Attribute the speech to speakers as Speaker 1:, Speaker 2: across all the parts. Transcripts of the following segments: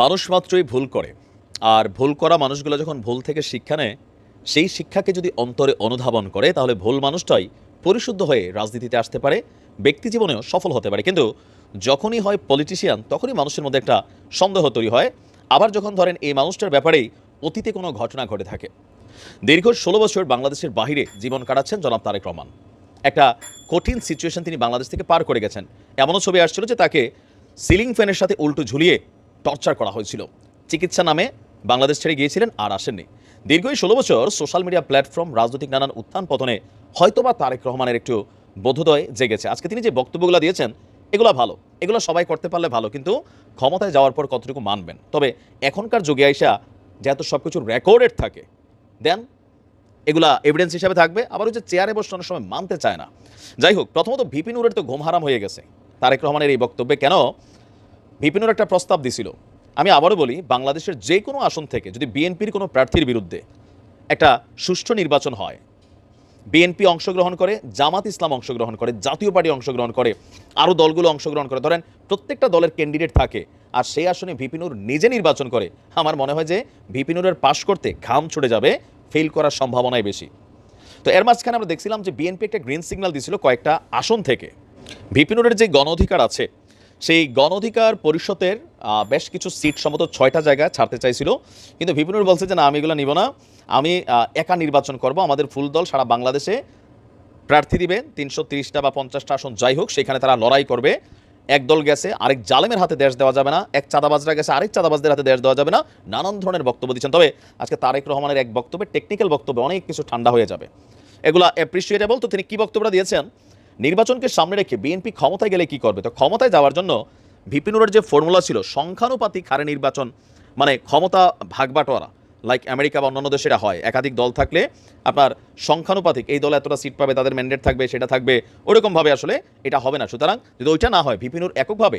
Speaker 1: মানুষ মাত্রই ভুল করে। আর ভুল করা মানুষগুলো যখন ভুল থেকে শিক্ষা নেয়, সেই শিক্ষাকে যদি অন্তরে অনুধাবন করে, তাহলে ভুল মানুষটাই পরিশুদ্ধ হয়ে রাজনীতিতে আসতে পারে, ব্যক্তি জীবনেও সফল হতে পারে। কিন্তু যখনই হয় পলিটিশিয়ান, তখনই মানুষের মধ্যে একটা সন্দেহ তৈরি হয়। আবার যখন ধরেন এই মানুষটার ব্যাপারেই অতীতে কোনো ঘটনা ঘটে থাকে। দীর্ঘ 16 বছর বাংলাদেশের বাহিরে জীবন কাটাচ্ছেন জনাব তারেক রহমান। একটা কঠিন সিচুয়েশন তিনি বাংলাদেশ থেকে পার করে গেছেন। এমনও ছবি আসছিল যে তাকে সিলিং ফ্যানের সাথে উল্টো ঝুলিয়ে টর্চার করা হয়েছিল। চিকিৎসা নামে বাংলাদেশ ছেড়ে গিয়েছিলেন, আর আসেননি। দীর্ঘ এই 16 বছর সোশ্যাল মিডিয়া প্ল্যাটফর্ম, রাজনৈতিক নানান উত্থান পতনে হয়তোবা তারেক রহমানের একটু বোধোদয় জেগেছে। আজকে তিনি যে বক্তব্যগুলো দিয়েছেন, এগুলো ভালো, এগুলো সবাই করতে পারলে ভালো, কিন্তু ক্ষমতায় যাওয়ার পর কতটুকু মানবেন? তবে এখনকার যুগে আইসা যেহেতু সব কিছু রেকর্ডেড থাকে, দেন এগুলা এভিডেন্স হিসাবে থাকবে। আবার ওই যে চেয়ারে বসে অনেক সময় মানতে চায় না। যাই হোক, প্রথমত ভিপি নুরের তো ঘুম হারাম হয়ে গেছে তারেক রহমানের এই বক্তব্যে। কেন? ভিপি নুর একটা প্রস্তাব দিছিল। আমি আবারও বলি, বাংলাদেশের যে কোনো আসন থেকে যদি বিএনপির কোনো প্রার্থীর বিরুদ্ধে একটা সুষ্ঠু নির্বাচন হয়, বিএনপি অংশগ্রহণ করে, জামাত ইসলাম অংশগ্রহণ করে, জাতীয় পার্টি অংশগ্রহণ করে, আরও দলগুলো অংশগ্রহণ করে, ধরেন প্রত্যেকটা দলের ক্যান্ডিডেট থাকে, আর সেই আসনে ভিপি নুর নিজে নির্বাচন করে, আমার মনে হয় যে ভিপি নুরের পাশ করতে ঘাম ছুটে যাবে, ফেল করার সম্ভাবনাই বেশি। তো এর মাঝখানে আমরা দেখছিলাম যে বিএনপি একটা গ্রিন সিগন্যাল দিছিল কয়েকটা আসন থেকে। ভিপি নুরের যে গণ অধিকার আছে, সেই গণ অধিকার পরিষদের বেশ কিছু সিট, সম্ভবত 6টা জায়গায় ছাড়তে চাইছিল, কিন্তু ভিপি নুর বলছে যে না, আমি এগুলো নিব না, আমি একা নির্বাচন করব, আমাদের ফুল দল সারা বাংলাদেশে প্রার্থী দিবে, 330টা বা 50টা আসন যাই হোক, সেখানে তারা লড়াই করবে। এক দল গেছে, আরেক জালেমের হাতে দেশ দেওয়া যাবে না, এক চাঁদাবাজরা গেছে, আরেক চাঁদাবাজদের হাতে দেশ দেওয়া যাবে না, নানান ধরনের বক্তব্য দিচ্ছেন। তবে আজকে তারেক রহমানের এক বক্তব্যে, টেকনিক্যাল বক্তব্যে অনেক কিছু ঠান্ডা হয়ে যাবে, এগুলা অ্যাপ্রিসিয়েটেবল। তো তিনি কি বক্তব্যটা দিয়েছেন, নির্বাচনকে সামনে রেখে বিএনপি ক্ষমতায় গেলে কি করবে। তো ক্ষমতায় যাওয়ার জন্য ভিপি নুরের যে ফর্মুলা ছিল, সংখ্যানুপাতিক হারে নির্বাচন, মানে ক্ষমতা ভাগবাটোয়ারা, লাইক আমেরিকা বা অন্যান্য দেশেরা হয়, একাধিক দল থাকলে আপনার সংখ্যানুপাতিক, এই দল এতটা সিট পাবে, তাদের ম্যান্ডেট থাকবে, সেটা থাকবে, ওরকমভাবে আসলে এটা হবে না। সুতরাং যদি ওইটা না হয়, ভিপি নুর এককভাবে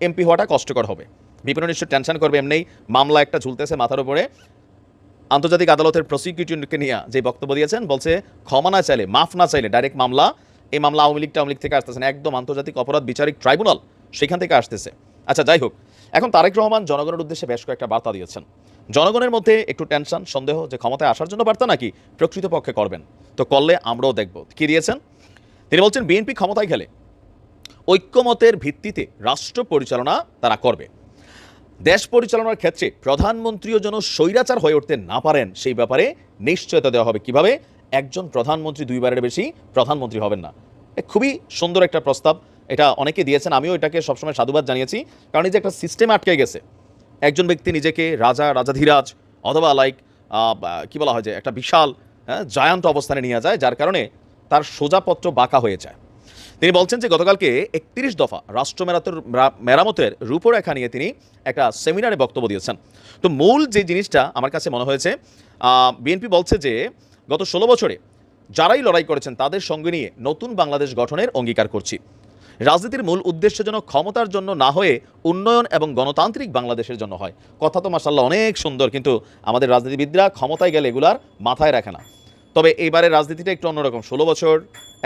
Speaker 1: এমপি হওয়াটা কষ্টকর হবে। ভিপি নুর নিশ্চয় টেনশন করবে, এমনি মামলা একটা ঝুলতেছে মাথার উপরে। আন্তর্জাতিক আদালতের প্রসিকিউটরকে নিয়ে যে বক্তব্য দিয়েছেন, বলছে ক্ষমা না চাইলে, মাফ না চাইলে ডাইরেক্ট মামলা। এই মামলা আওয়ামী লীগ থেকে আসতেছে না, একদম আন্তর্জাতিক অপরাধ বিচারিক ট্রাইব্যুনাল, সেখান থেকে আসতেছে। আচ্ছা, যাই হোক, এখন তারেক রহমান জনগণের উদ্দেশ্যে বেশ কয়েকটা বার্তা দিয়েছেন। জনগণের মধ্যে একটু টেনশন, সন্দেহ যে ক্ষমতায় আসার জন্য বার্তা নাকি প্রকৃতপক্ষে করবেন। তো করলে আমরাও দেখব। কি দিয়েছেন তিনি? বলছেন বিএনপি ক্ষমতায় গেলে ঐক্যমতের ভিত্তিতে রাষ্ট্র পরিচালনা তারা করবে। দেশ পরিচালনার ক্ষেত্রে প্রধানমন্ত্রীও যেন স্বৈরাচার হয়ে উঠতে না পারেন, সেই ব্যাপারে নিশ্চয়তা দেওয়া হবে। কিভাবে? একজন প্রধানমন্ত্রী দুইবারের বেশি প্রধানমন্ত্রী হবেন না। খুবই সুন্দর একটা প্রস্তাব, এটা অনেকে দিয়েছেন, আমিও এটাকে সবসময় সাধুবাদ জানিয়েছি। কারণ এই যে একটা সিস্টেম আটকে গেছে, একজন ব্যক্তি নিজেকে রাজা, রাজাধীরাজ, অথবা লাইক কি বলা হয় যে একটা বিশাল জায়ান্ট অবস্থানে নিয়ে যায়, যার কারণে তার সোজাপত্র বাঁকা হয়ে যায়। তিনি বলছেন যে গতকালকে 31 দফা রাষ্ট্র মেরামতের রূপরেখা নিয়ে তিনি একটা সেমিনারে বক্তব্য দিয়েছেন। তো মূল যে জিনিসটা আমার কাছে মনে হয়েছে, বিএনপি বলছে যে গত 16 বছরে যারাই লড়াই করেছেন তাদের সঙ্গে নিয়ে নতুন বাংলাদেশ গঠনের অঙ্গীকার করছি। রাজনীতির মূল উদ্দেশ্য যেন ক্ষমতার জন্য না হয়ে উন্নয়ন এবং গণতান্ত্রিক বাংলাদেশের জন্য হয়। কথা তো মাশাআল্লাহ অনেক সুন্দর, কিন্তু আমাদের রাজনীতিবিদরা ক্ষমতায় গেলে এগুলার মাথায় রাখে না। তবে এইবারের রাজনীতিটা একটু অন্যরকম। 16 বছর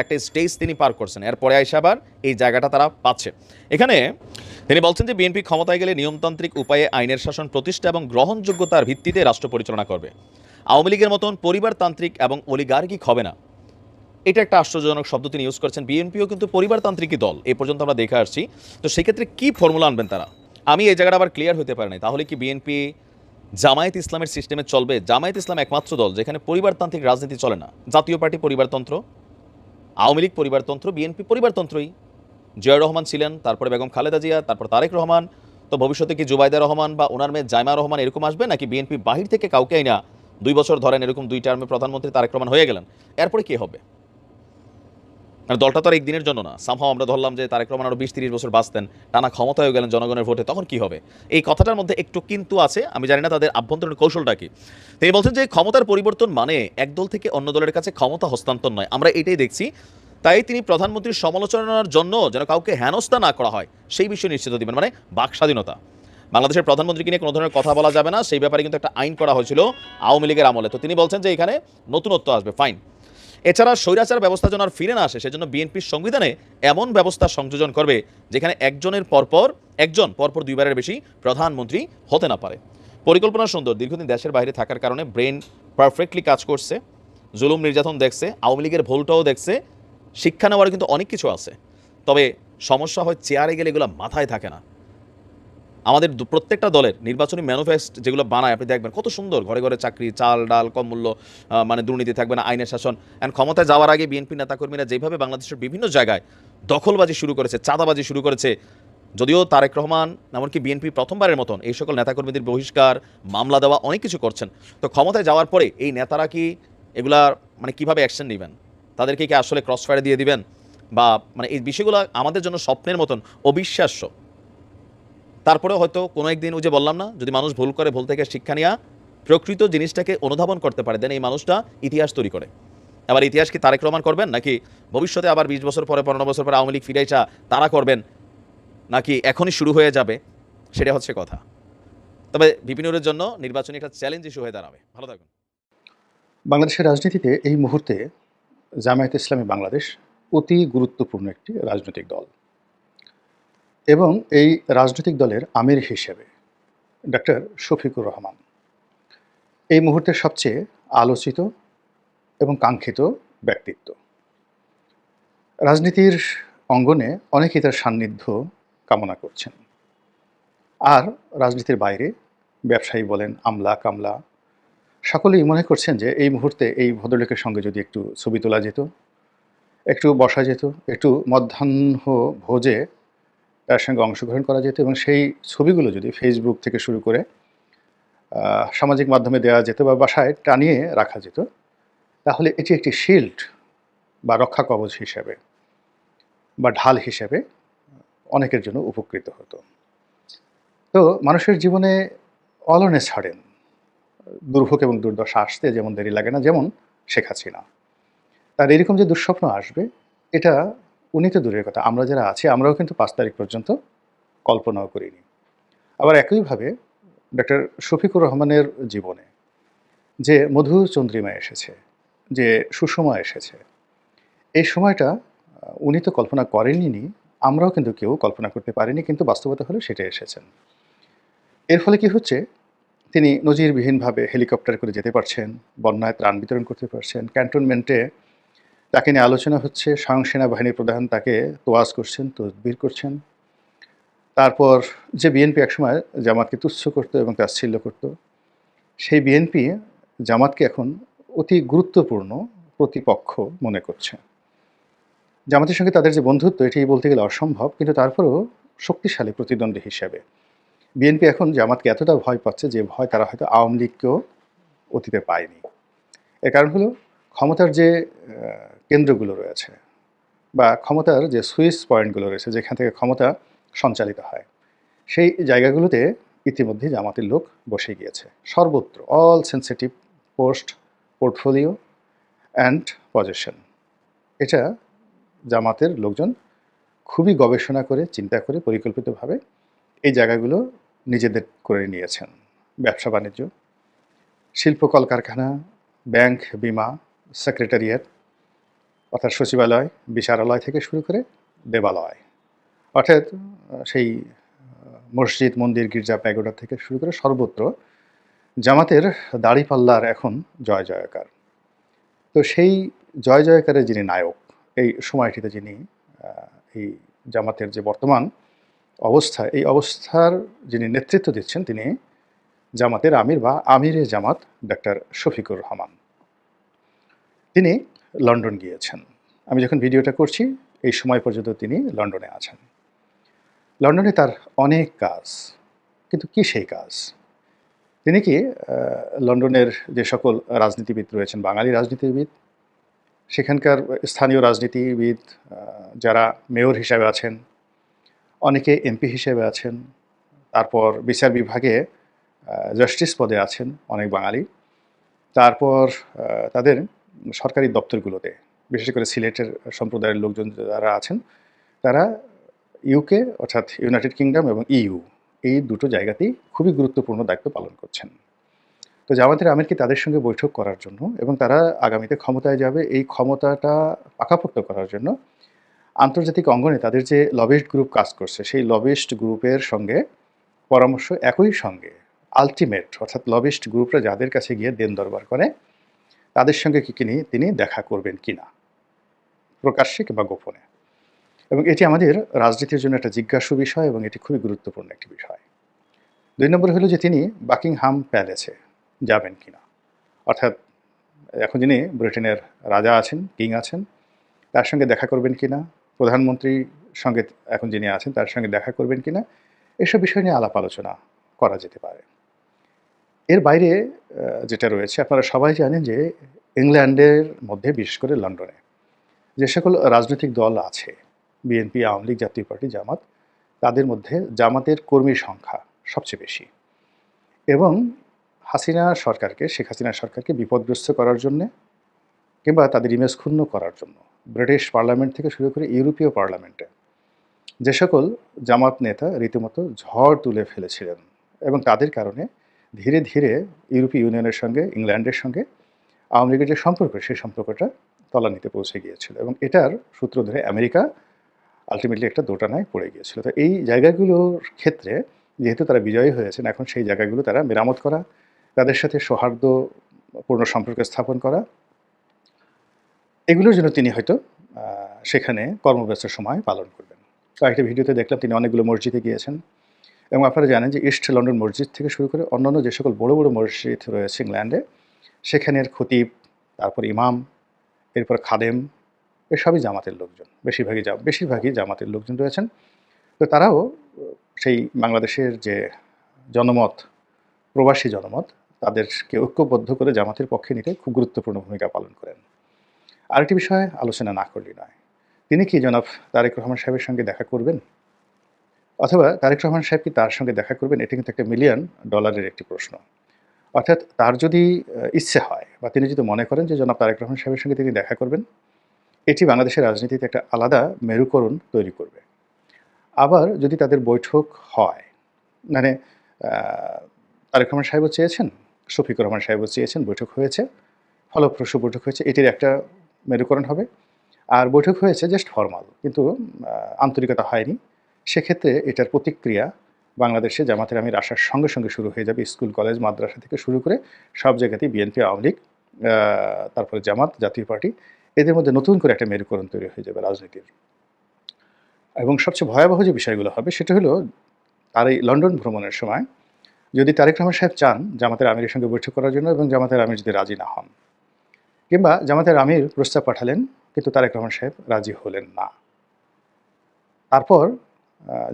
Speaker 1: একটা স্টেজ তিনি পার করছেন, এরপরে আইসা আবার এই জায়গাটা তারা পাচ্ছে। এখানে তিনি বলছেন যে বিএনপি ক্ষমতায় গেলে নিয়মতান্ত্রিক উপায়ে আইনের শাসন প্রতিষ্ঠা এবং গ্রহণযোগ্যতার ভিত্তিতে রাষ্ট্র পরিচালনা করবে। আওয়ামী লীগের মতন পরিবারতান্ত্রিক এবং অলিগার্কিক হবে না। এটা একটা আশ্চর্যজনক শব্দ তিনি ইউজ করছেন। বিএনপিও কিন্তু পরিবারতান্ত্রিকই দল, এই পর্যন্ত আমরা দেখে আসছি। তো সেক্ষেত্রে কি ফর্মুলা আনবেন তারা, আমি এই জায়গাটা আবার ক্লিয়ার হতে পারি নাই। তাহলে কি বিএনপি জামায়াত ইসলামের সিস্টেমে চলবে? জামায়াত ইসলাম একমাত্র দল যেখানে পরিবারতান্ত্রিক রাজনীতি চলে না। জাতীয় পার্টি পরিবারতন্ত্র, আওয়ামী লীগ পরিবারতন্ত্র, বিএনপি পরিবারতন্ত্রই। জিয়াউর রহমান ছিলেন, তারপরে বেগম খালেদা জিয়া, তারপর তারেক রহমান। তো ভবিষ্যতে কি জুবাইদা রহমান বা ওনার মেয়ে জাইমা রহমান এরকম আসবে, নাকি বিএনপি বাহির থেকে কাউকে আইনা 2 বছর ধরেন এরকম 2 টার্মে প্রধানমন্ত্রী তারেক রহমান হয়ে গেলেন, এরপরে কি হবে? মানে দলটা তো আর একদিনের জন্য না। সামহাও আমরা ধরলাম যে তারেক রহমান আরও 20-30 বছর বাঁচতেন, টানা ক্ষমতা হয়ে গেলেন জনগণের ভোটে, তখন কি হবে? এই কথাটার মধ্যে একটু কিন্তু আছে, আমি জানি না তাদের আভ্যন্তরীণ কৌশলটা কি। তিনি বলছেন যে ক্ষমতার পরিবর্তন মানে এক দল থেকে অন্য দলের কাছে ক্ষমতা হস্তান্তর নয়, আমরা এটাই দেখছি। তাই তিনি প্রধানমন্ত্রীর সমালোচনার জন্য যেন কাউকে হেনস্থা না করা হয় সেই বিষয়ে নিশ্চিত দিবেন, মানে বাক স্বাধীনতা। বাংলাদেশের প্রধানমন্ত্রীকে নিয়ে কোনো ধরনের কথা বলা যাবে না, সেই ব্যাপারে কিন্তু একটা আইন করা হয়েছিল আওয়ামী লীগের আমলে। তো তিনি বলছেন যে এখানে নতুনত্ব আসবে, ফাইন। এছাড়া স্বৈরাচার ব্যবস্থা যেন আর ফিরে না আসে সেজন্য বিএনপির সংবিধানে এমন ব্যবস্থা সংযোজন করবে যেখানে একজন পরপর দুইবারের বেশি প্রধানমন্ত্রী হতে না পারে। পরিকল্পনা সুন্দর, দীর্ঘদিন দেশের বাইরে থাকার কারণে ব্রেন পারফেক্টলি কাজ করছে, জুলুম নির্যাতন দেখছে, আওয়ামী লীগের ভুলটাও দেখছে, শিক্ষা নেওয়ার কিন্তু অনেক কিছু আছে। তবে সমস্যা হয় চেয়ারে গেলে এগুলো মাথায় থাকে না। আমাদের প্রত্যেকটা দলের নির্বাচনী ম্যানিফেস্ট যেগুলো বানায় আপনি দেখবেন কত সুন্দর, ঘরে ঘরে চাকরি, চাল ডাল, কম মূল্য, মানে দুর্নীতি থাকবে না, আইনের শাসন। অ্যান্ড ক্ষমতায় যাওয়ার আগে বিএনপি নেতাকর্মীরা যেভাবে বাংলাদেশের বিভিন্ন জায়গায় দখলবাজি শুরু করেছে, চাঁদাবাজি শুরু করেছে, যদিও তারেক রহমান এমনকি বিএনপি প্রথমবারের মতন এই সকল নেতাকর্মীদের বহিষ্কার, মামলা দেওয়া অনেক কিছু করছেন। তো ক্ষমতায় যাওয়ার পরে এই নেতারা কি এগুলা মানে কিভাবে অ্যাকশন নেবেন, তাদেরকে কি আসলে ক্রস ফায়ার দিয়ে দিবেন, বা মানে এই বিষয়গুলো আমাদের জন্য স্বপ্নের মতন অবিশ্বাস্য। তারপরেও হয়তো কোনো একদিন ওই যে বললাম না, যদি মানুষ ভুল করে, ভুল থেকে শিক্ষা নেওয়া, প্রকৃত জিনিসটাকে অনুধাবন করতে পারে, দেন এই মানুষটা ইতিহাস তৈরি করে। আবার ইতিহাস কি তারেক রহমান করবেন, নাকি ভবিষ্যতে আবার 20 বছর পরে, 15 বছর পরে আওয়ামী লীগ ফিরে আসা তারা করবেন, নাকি এখনই শুরু হয়ে যাবে, সেটা হচ্ছে কথা। তবে বিপিনুরের জন্য নির্বাচনী একটা চ্যালেঞ্জ ইস্যু হয়ে দাঁড়াবে। ভালো থাকুন।
Speaker 2: বাংলাদেশের রাজনীতিতে এই মুহূর্তে জামায়াতে ইসলামী বাংলাদেশ অতি গুরুত্বপূর্ণ একটি রাজনৈতিক দল এবং এই রাজনৈতিক দলের আমির হিসেবে ডক্টর শফিকুর রহমান এই মুহূর্তের সবচেয়ে আলোচিত এবং কাঙ্ক্ষিত ব্যক্তিত্ব। রাজনীতির অঙ্গনে অনেকেই তার সান্নিধ্য কামনা করছেন, আর রাজনীতির বাইরে ব্যবসায়ী বলেন, আমলা কামলা, সকলেই মনে করছেন যে এই মুহূর্তে এই ভদ্রলোকের সঙ্গে যদি একটু ছবি তোলা যেত, একটু বসা যেত, একটু মধ্যাহ্ন ভোজে তার সঙ্গে অংশগ্রহণ করা যেত এবং সেই ছবিগুলো যদি ফেসবুক থেকে শুরু করে সামাজিক মাধ্যমে দেওয়া যেত বা বাসায় টানিয়ে রাখা যেত, তাহলে এটি একটি শিল্ড বা রক্ষা কবচ হিসেবে বা ঢাল হিসেবে অনেকের জন্য উপকৃত হতো। তো মানুষের জীবনে অলনে ছাড়েন, দুর্ভোগ এবং দুর্দশা আসতে যেমন দেরি লাগে না, যেমন শেখ হাসিনা। তার এরকম যে দুঃস্বপ্ন আসবে, এটা উনি তো দূরের কথা, আমরা যারা আছি আমরাও কিন্তু 5 তারিখ পর্যন্ত কল্পনাও করিনি। আবার একইভাবে ডক্টর শফিকুর রহমানের জীবনে যে মধু চন্দ্রিমা এসেছে, যে সুসময় এসেছে, এই সময়টা উনি তো কল্পনা করেননি, আমরাও কিন্তু কেউ কল্পনা করতে পারিনি, কিন্তু বাস্তবতা হলো সেটা এসেছেন। এর ফলে কি হচ্ছে, তিনি নজিরবিহীনভাবে হেলিকপ্টার করে যেতে পারছেন, বন্যায় ত্রাণ বিতরণ করতে পারছেন, ক্যান্টনমেন্টে তাকে নিয়ে আলোচনা হচ্ছে, স্বয়ং সেনাবাহিনীর প্রধান তাকে তোয়াজ করছেন, তদবির করছেন। তারপর যে বিএনপি একসময় জামাতকে তুচ্ছ করতো এবং তাচ্ছিল্য করতো, সেই বিএনপি জামাতকে এখন অতি গুরুত্বপূর্ণ প্রতিপক্ষ মনে করছে। জামাতের সঙ্গে তাদের যে বন্ধুত্ব, এটি বলতে গেলে অসম্ভব, কিন্তু তারপরেও শক্তিশালী প্রতিদ্বন্দ্বী হিসাবে বিএনপি এখন জামাতকে এতটা ভয় পাচ্ছে যে ভয় তারা হয়তো আওয়ামী লীগকেও অতীতে পায়নি। এর কারণ হলো ক্ষমতার যে কেন্দ্রগুলো রয়েছে বা ক্ষমতার যে সুইচ পয়েন্টগুলো রয়েছে, যেখান থেকে ক্ষমতা সঞ্চালিত হয়, সেই জায়গাগুলোতে ইতিমধ্যে জামাতের লোক বসে গিয়েছে সর্বত্র, all sensitive post, portfolio and position. এটা জামাতের লোকজন খুবই গবেষণা করে, চিন্তা করে, পরিকল্পিতভাবে এই জায়গাগুলো নিজেদের করে নিয়েছেন। ব্যবসা বাণিজ্য, শিল্প কলকারখানা, ব্যাংক, বিমা, সেক্রেটারিয়েট অর্থাৎ সচিবালয়, বিচারালয় থেকে শুরু করে দেবালয়, অর্থাৎ সেই মসজিদ, মন্দির, গির্জা, প্যাগোডা থেকে শুরু করে সর্বত্র জামাতের দাড়িপাল্লার এখন জয় জয়কার। তো সেই জয় জয়কারের যিনি নায়ক, এই সময়টিতে যিনি এই জামাতের যে বর্তমান অবস্থা, এই অবস্থার যিনি নেতৃত্ব দিচ্ছেন, তিনি জামাতের আমির বা আমিরে জামাত ডক্টর শফিকুর রহমান। তিনি লন্ডন গিয়েছেন। আমি যখন ভিডিওটা করছি এই সময় পর্যন্ত তিনি লন্ডনে আছেন। লন্ডনে তার অনেক কাজ, কিন্তু কি সেই কাজ? তিনি কি লন্ডনের যে সকল রাজনীতিবিদ রয়েছেন, বাঙালি রাজনীতিবিদ, সেখানকার স্থানীয় রাজনীতিবিদ যারা মেয়র হিসাবে আছেন, অনেকে এমপি হিসেবে আছেন, তারপর বিচার বিভাগে জাস্টিস পদে আছেন অনেক বাঙালি, তারপর তাদের সরকারি দপ্তরগুলোতে, বিশেষ করে সিলেটের সম্প্রদায়ের লোকজন যারা আছেন, তারা ইউকে অর্থাৎ ইউনাইটেড কিংডম এবং ইইউ, এই দুটো জায়গাতেই খুবই গুরুত্বপূর্ণ দায়িত্ব পালন করছেন। তো জামাতের আমির কি তাদের সঙ্গে বৈঠক করার জন্য এবং তারা আগামীতে ক্ষমতায় যাবে এই ক্ষমতাটা পাকাপোক্ত করার জন্য আন্তর্জাতিক অঙ্গনে তাদের যে লবিস্ট গ্রুপ কাজ করছে সেই লবিস্ট গ্রুপের সঙ্গে পরামর্শ একই সঙ্গে আল্টিমেট অর্থাৎ লবিস্ট গ্রুপরা যাদের কাছে গিয়ে দেন দরবার করে তাদের সঙ্গে কি তিনি দেখা করবেন কিনা প্রকাশ্যে কিংবা গোপনে। এবং এটি আমাদের রাজনীতির জন্য একটা জিজ্ঞাসু বিষয় এবং এটি খুবই গুরুত্বপূর্ণ একটি বিষয়। ২ নম্বর হলো যে তিনি বাকিংহাম প্যালেসে যাবেন কিনা, অর্থাৎ এখন যিনি ব্রিটেনের রাজা আছেন, কিং আছেন, তার সঙ্গে দেখা করবেন কিনা, প্রধানমন্ত্রীর সঙ্গে এখন যিনি আছেন তার সঙ্গে দেখা করবেন কিনা, এসব বিষয় নিয়ে আলাপ আলোচনা করা যেতে পারে। এর বাইরে যেটা রয়েছে আপনারা সবাই জানেন যে ইংল্যান্ডের মধ্যে বিশেষ করে লন্ডনে যে সকল রাজনৈতিক দল আছে, বিএনপি, আওয়ামী লীগ, জাতীয় পার্টি, জামাত, তাদের মধ্যে জামাতের কর্মীর সংখ্যা সবচেয়ে বেশি। এবং শেখ হাসিনা সরকারকে বিপদগ্রস্ত করার জন্যে কিংবা তাদের ইমেজ ক্ষুণ্ণ করার জন্য ব্রিটিশ পার্লামেন্ট থেকে শুরু করে ইউরোপীয় পার্লামেন্টে যে সকল জামাত নেতা রীতিমতো ঝড় তুলে ফেলেছিলেন এবং তাদের কারণে ধীরে ধীরে ইউরোপীয় ইউনিয়নের সঙ্গে, ইংল্যান্ডের সঙ্গে আওয়ামী লীগের যে সম্পর্ক, সেই সম্পর্কটা তলানিতে পৌঁছে গিয়েছিল এবং এটার সূত্র ধরে আমেরিকা আলটিমেটলি একটা দোটানায় পড়ে গিয়েছিল। তো এই জায়গাগুলোর ক্ষেত্রে যেহেতু তারা বিজয়ী হয়েছেন, এখন সেই জায়গাগুলো তারা মেরামত করা, তাদের সাথে সৌহার্দ্যপূর্ণ সম্পর্ক স্থাপন করা, এগুলোর জন্য তিনি হয়তো সেখানে কর্মব্যস্ত সময় পালন করবেন। কয়েকটা ভিডিওতে দেখলাম তিনি অনেকগুলো মসজিদে গিয়েছেন এবং আপনারা জানেন যে ইস্ট লন্ডন মসজিদ থেকে শুরু করে অন্যান্য যে সকল বড় বড় মসজিদ রয়েছে ইংল্যান্ডে, সেখানের খতিব, তারপর ইমাম, এরপর খাদেম, এসবই জামাতের লোকজন, বেশিরভাগই জামাতের লোকজন রয়েছেন। তো তারাও সেই বাংলাদেশের যে জনমত, প্রবাসী জনমত, তাদেরকে ঐক্যবদ্ধ করে জামাতের পক্ষে নিতে খুব গুরুত্বপূর্ণ ভূমিকা পালন করেন। আরেকটি বিষয়ে আলোচনা না করলেই নয়, তিনি কি জনাব তারেক রহমান সাহেবের সঙ্গে দেখা করবেন, অথবা তারেক রহমান সাহেব কি তার সঙ্গে দেখা করবেন? এটা কিন্তু একটা $1 মিলিয়ন একটি প্রশ্ন। অর্থাৎ তার যদি ইচ্ছে হয় বা তিনি যদি মনে করেন যে জনাব তারেক রহমান সাহেবের সঙ্গে তিনি দেখা করবেন, এটি বাংলাদেশের রাজনীতিতে একটা আলাদা মেরুকরণ তৈরি করবে। আবার যদি তাদের বৈঠক হয়, মানে তারেক রহমান সাহেবও চেয়েছেন, শফিকুর রহমান সাহেবও চেয়েছেন, বৈঠক হয়েছে, ফলপ্রসূ বৈঠক হয়েছে, এটির একটা মেরুকরণ হবে। আর বৈঠক হয়েছে জাস্ট ফরমাল, কিন্তু আন্তরিকতা হয়নি, সেক্ষেত্রে এটার প্রতিক্রিয়া বাংলাদেশে জামাতের আমির আসার সঙ্গে সঙ্গে শুরু হয়ে যাবে। স্কুল, কলেজ, মাদ্রাসা থেকে শুরু করে সব জায়গাতেই বিএনপি, আওয়ামী লীগ, তারপরে জামাত, জাতীয় পার্টি, এদের মধ্যে নতুন করে একটা মেরুকরণ তৈরি হয়ে যাবে রাজনীতির। এবং সবচেয়ে ভয়াবহ যে বিষয়গুলো হবে সেটা হলো তার এই লন্ডন ভ্রমণের সময় যদি তারেক রহমান সাহেব চান জামাতের আমিরের সঙ্গে বৈঠক করার জন্য এবং জামাতের আমির যদি রাজি না হন, কিংবা জামাতের আমির প্রস্তাব পাঠালেন কিন্তু তারেক রহমান সাহেব রাজি হলেন না, তারপর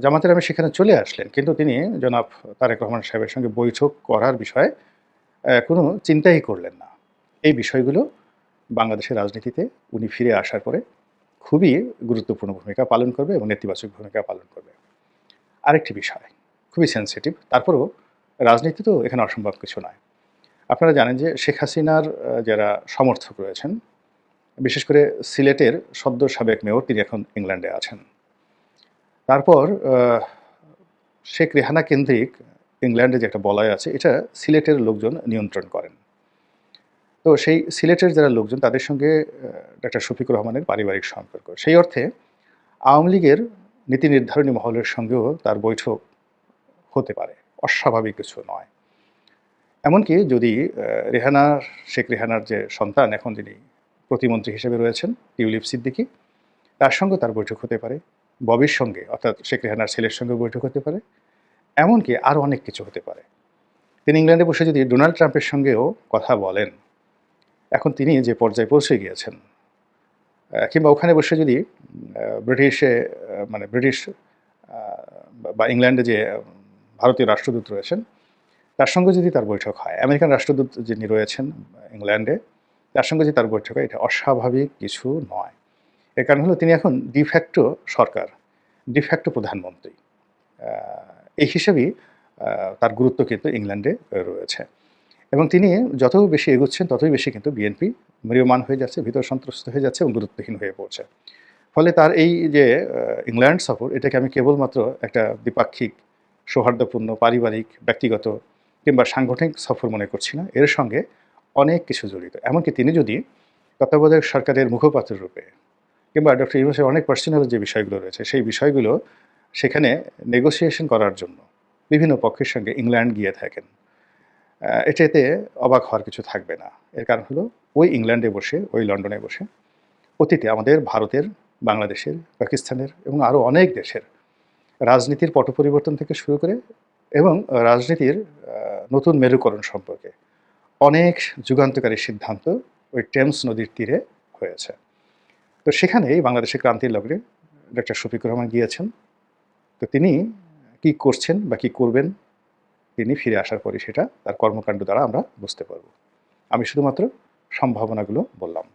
Speaker 2: জামাতের আমির সেখানে চলে আসলেন কিন্তু তিনি জনাব তারেক রহমান সাহেবের সঙ্গে বৈঠক করার বিষয়ে কোনো চিন্তাই করলেন না, এই বিষয়গুলো বাংলাদেশের রাজনীতিতে উনি ফিরে আসার পরে খুবই গুরুত্বপূর্ণ ভূমিকা পালন করবে এবং নেতিবাচক ভূমিকা পালন করবে। আরেকটি বিষয় খুবই সেন্সিটিভ, তারপরেও রাজনীতি তো এখানে অসম্ভব কিছু নয়। আপনারা জানেন যে শেখ হাসিনার যারা সমর্থক রয়েছেন, বিশেষ করে সিলেটের সদ্য সাবেক মেয়র, তিনি এখন ইংল্যান্ডে আছেন। তারপর শেখ রেহানা কেন্দ্রিক ইংল্যান্ডে যে একটা বলয় আছে, এটা সিলেটের লোকজন নিয়ন্ত্রণ করেন। তো সেই সিলেটের যারা লোকজন, তাদের সঙ্গে ডাক্তার শফিকুর রহমানের পারিবারিক সম্পর্ক, সেই অর্থে আওয়ামী লীগের নীতি নির্ধারণী মহলের সঙ্গেও তার বৈঠক হতে পারে, অস্বাভাবিক কিছু নয়। এমনকি যদি শেখ রেহানার যে সন্তান, এখন তিনি প্রতিমন্ত্রী হিসেবে রয়েছেন, টিউলিপ সিদ্দিকী, তার সঙ্গে তার বৈঠক হতে পারে, ববির সঙ্গে অর্থাৎ শেখ রেহানার ছেলের সঙ্গে বৈঠক হতে পারে, এমনকি আরও অনেক কিছু হতে পারে। তিনি ইংল্যান্ডে বসে যদি ডোনাল্ড ট্রাম্পের সঙ্গেও কথা বলেন, এখন তিনি যে পর্যায়ে পৌঁছে গিয়েছেন, কিংবা ওখানে বসে যদি ব্রিটিশ বা ইংল্যান্ডে যে ভারতীয় রাষ্ট্রদূত রয়েছেন তার সঙ্গে যদি তার বৈঠক হয়, আমেরিকান রাষ্ট্রদূত যিনি রয়েছেন ইংল্যান্ডে, তার সঙ্গে যদি তার বৈঠক হয়, এটা অস্বাভাবিক কিছু নয়। এর কারণ হলো তিনি এখন ডিফ্যাক্টো সরকার, ডিফ্যাক্টো প্রধানমন্ত্রী, এই হিসেবেই তার গুরুত্ব কিন্তু ইংল্যান্ডে রয়েছে। এবং তিনি যত বেশি এগোচ্ছেন ততই বেশি কিন্তু বিএনপি ম্রিয়মাণ হয়ে যাচ্ছে, ভীত সন্ত্রস্ত হয়ে যাচ্ছে এবং গুরুত্বহীন হয়ে পড়ছে। ফলে তার এই যে ইংল্যান্ড সফর, এটাকে আমি কেবলমাত্র একটা দ্বিপাক্ষিক, সৌহার্দ্যপূর্ণ, পারিবারিক, ব্যক্তিগত কিংবা সাংগঠনিক সফর মনে করছি না, এর সঙ্গে অনেক কিছু জড়িত। এমনকি তিনি যদি তত্ত্বাবধায়ক সরকারের মুখপাত্র রূপে কিংবা ডক্টর ইউনূসের অনেক পার্সোনাল যে বিষয়গুলো রয়েছে, সেই বিষয়গুলো সেখানে নেগোসিয়েশন করার জন্য বিভিন্ন পক্ষের সঙ্গে ইংল্যান্ড গিয়ে থাকেন, এটাতে অবাক হওয়ার কিছু থাকবে না। এর কারণ হলো ওই ইংল্যান্ডে বসে, ওই লন্ডনে বসে অতীতে আমাদের ভারতের, বাংলাদেশের, পাকিস্তানের এবং আরও অনেক দেশের রাজনীতির পট পরিবর্তন থেকে শুরু করে এবং রাজনীতির নতুন মেরুকরণ সম্পর্কে অনেক যুগান্তকারী সিদ্ধান্ত ওই টেমস নদীর তীরে হয়েছে। তো সেখানেই বাংলাদেশের ক্রান্তির লগ্নে ডক্টর শফিকুর রহমান গিয়েছেন। তো তিনি কি করছেন বা কি করবেন, তিনি ফিরে আসার পরে সেটা তার কর্মকাণ্ড দ্বারা আমরা বুঝতে পারব। আমি শুধুমাত্র সম্ভাবনাগুলো বললাম।